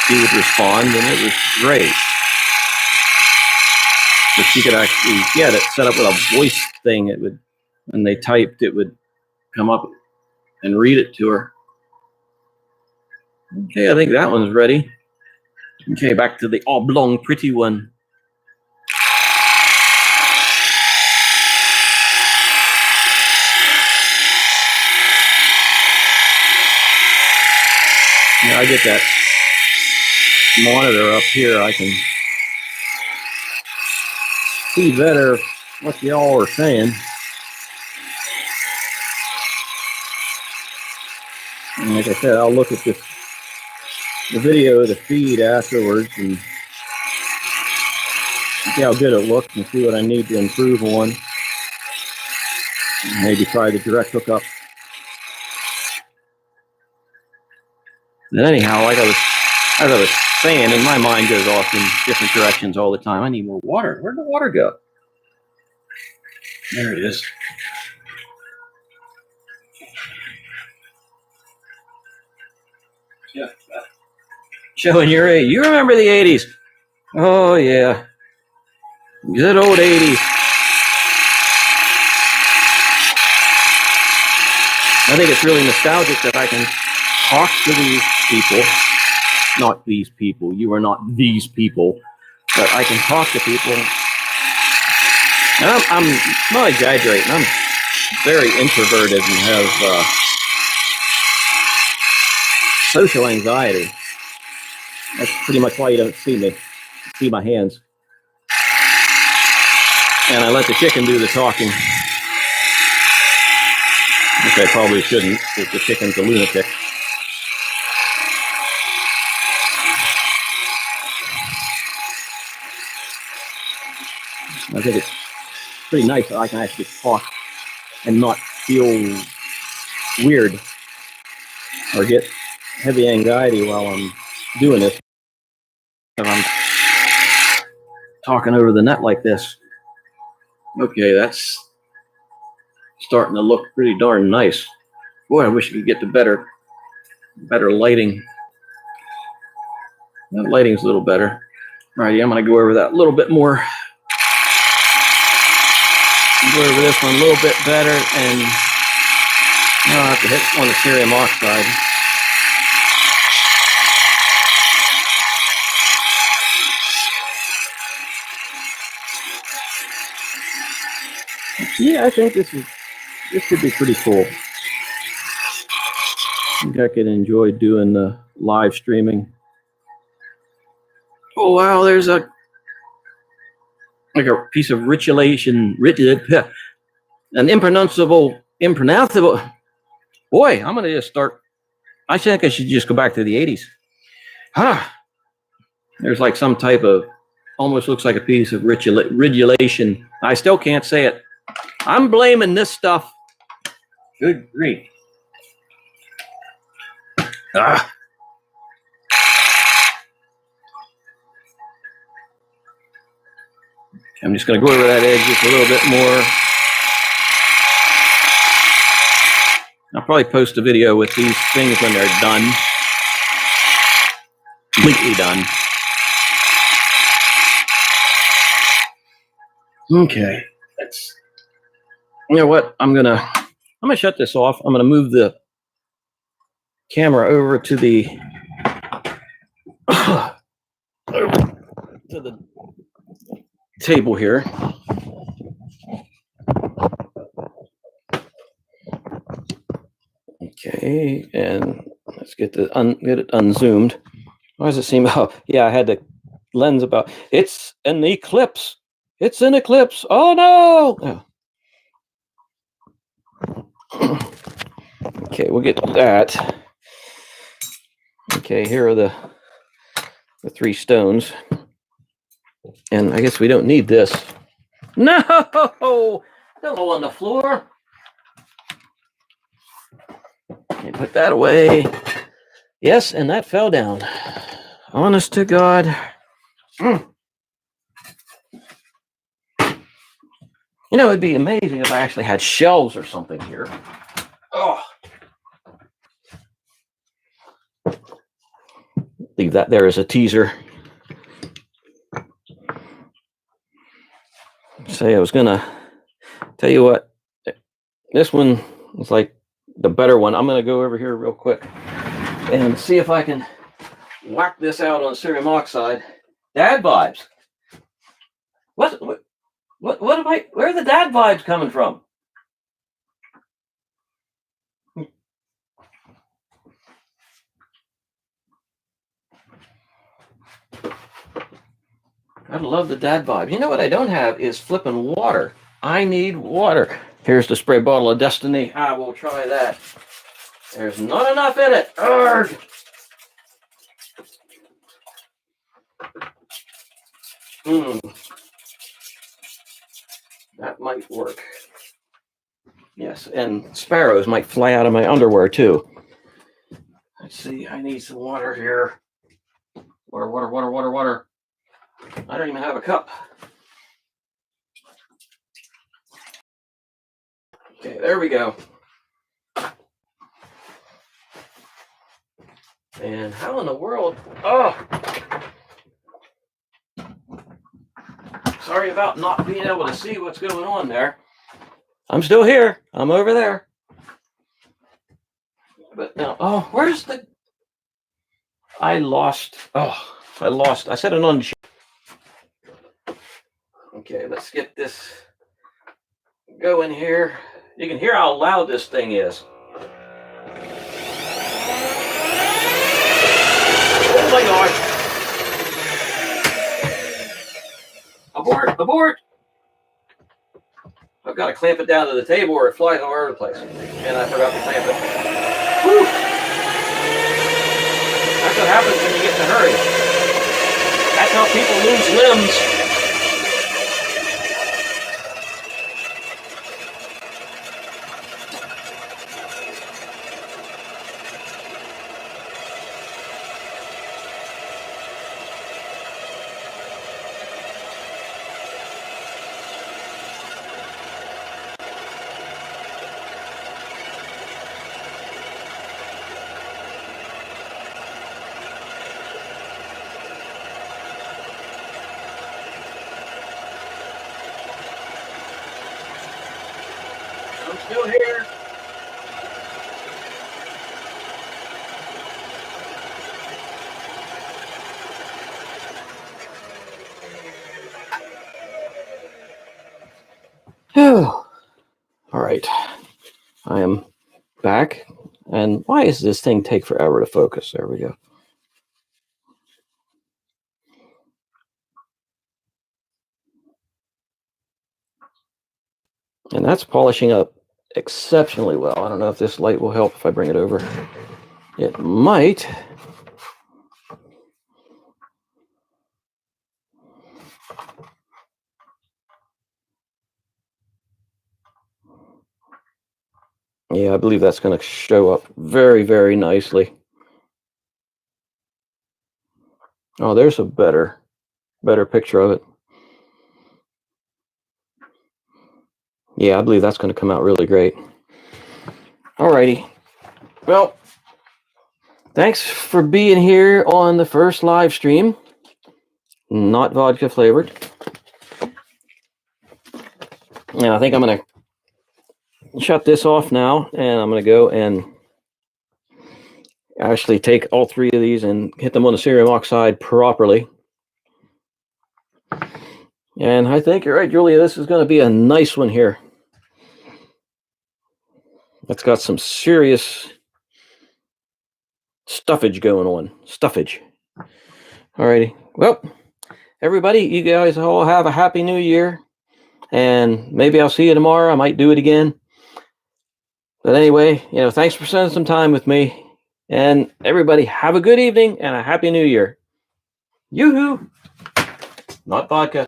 she would respond, and it was great. But she could actually get it set up with a voice thing. It would, when they typed, it would come up and read it to her. Okay, I think that one's ready. Okay, back to the oblong pretty one. Yeah, I get that monitor up here. I can see better what y'all are saying. And like I said, I'll look at the video, the feed afterwards, and see how good it looks and see what I need to improve on. Maybe try the direct hookup. And anyhow, like as I was saying, and my mind goes off in different directions all the time. I need more water. Where'd the water go? There it is. Yeah. Showing your age. You remember the 80s? Oh, yeah. Good old 80s. I think it's really nostalgic that I can talk to these people. Not these people. You are not these people. But I can talk to people. And I'm not exaggerating. I'm very introverted and have social anxiety. That's pretty much why you don't see me. See my hands. And I let the chicken do the talking. Which I probably shouldn't, because the chicken's a lunatic. I think it's pretty nice that I can actually talk and not feel weird or get heavy anxiety while I'm doing this. If I'm talking over the net like this. Okay, that's starting to look pretty darn nice. Boy, I wish we could get to better lighting. That lighting's a little better. Alrighty, I'm gonna go over that a little bit more. Go over this one a little bit better, and now I have to hit on the cerium oxide. Yeah, I think this should be pretty cool. I think I could enjoy doing the live streaming. Oh wow, there's like a piece of ritualation, an impronounceable. Boy, I'm gonna just start. I think I should just go back to the 80s. There's like some type of, almost looks like a piece of ritualation. I still can't say it. I'm blaming this stuff. Good grief. I'm just going to go over that edge just a little bit more. I'll probably post a video with these things when they're done. Completely done. Okay. You know what? I'm gonna shut this off. I'm gonna move the camera over to the table here. Okay, and let's get it unzoomed. Why does it seem? Oh, yeah, I had the lens about. It's an eclipse. It's an eclipse. Oh no! Oh. Okay, we'll get to that. Okay, here are the 3 stones, and I guess we don't need this. No, don't go on the floor. Okay, put that away. Yes, and that fell down. Honest to God. You know, it'd be amazing if I actually had shelves or something here. Oh. Leave that there as a teaser. Say, I was gonna tell you what, this one is like the better one. I'm gonna go over here real quick and see if I can whack this out on cerium oxide. Dad vibes. What am I? Where are the dad vibes coming from? I love the dad vibe. You know what I don't have is flipping water. I need water. Here's the spray bottle of destiny. I will try that. There's not enough in it. Arrgh. That might work. Yes, and sparrows might fly out of my underwear too. Let's see, I need some water here. Water. I don't even have a cup. Okay, there we go. And how in the world? Oh! Sorry about not being able to see what's going on there. I'm still here. I'm over there. But now, oh, where's the... I set it on. Okay, let's get this going here. You can hear how loud this thing is. Oh my gosh. Abort! I've got to clamp it down to the table or it flies all over the place. And I forgot to clamp it. Whew. That's what happens when you get in a hurry. That's how people lose limbs. I'm still here. All right, I am back. And why does this thing take forever to focus? There we go. And that's polishing up exceptionally well. I don't know if this light will help if I bring it over. It might. Yeah, I believe that's going to show up very, very nicely. Oh, there's a better picture of it. Yeah, I believe that's going to come out really great. Alrighty. Well, thanks for being here on the first live stream. Not vodka flavored. And I think I'm going to shut this off now, and I'm going to go and actually take all 3 of these and hit them on the cerium oxide properly. And I think you're right, Julia, this is going to be a nice one here. It's got some serious stuffage going on. Stuffage. Alrighty. Well, everybody, you guys all have a happy new year. And maybe I'll see you tomorrow. I might do it again. But anyway, thanks for spending some time with me. And everybody, have a good evening and a happy new year. Yoo-hoo! Not vodka.